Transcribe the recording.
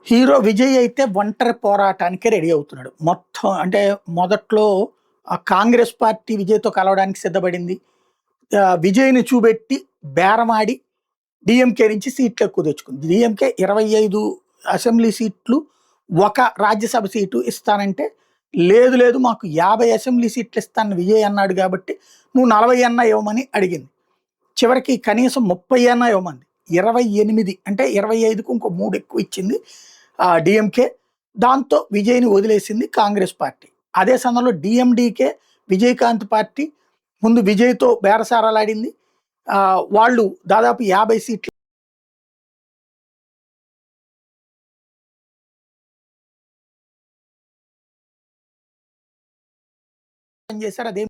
Hero Vijay అయితే ఒంటరి పోరాటానికే ready అవుతున్నాడు. మొత్తం అంటే మొదట్లో కాంగ్రెస్ పార్టీ విజయ్‌తో కలవడానికి సిద్ధపడింది. విజయ్‌ని చూపెట్టి బేరమాడి డీఎంకే నుంచి సీట్లు ఎక్కువ తెచ్చుకుంది. డీఎంకే 25 అసెంబ్లీ సీట్లు, ఒక రాజ్యసభ సీటు ఇస్తానంటే, లేదు లేదు మాకు 50 అసెంబ్లీ సీట్లు ఇస్తానని విజయ్ అన్నాడు కాబట్టి, నువ్వు 40 అన్నా ఇవ్వమని అడిగింది. చివరికి కనీసం 30 అన్నా ఇవ్వమంది. 28 అంటే 25కు ఇంకో 3 ఎక్కువ ఇచ్చింది డీఎంకే. దాంతో విజయ్‌ని వదిలేసింది కాంగ్రెస్ పార్టీ. అదే సమయంలో డీఎండీకే, విజయకాంత్ పార్టీ ముందు విజయ్‌తో బేరసారాలాడింది. వాళ్ళు దాదాపు 50 సీట్లు చేశారు. అదేమి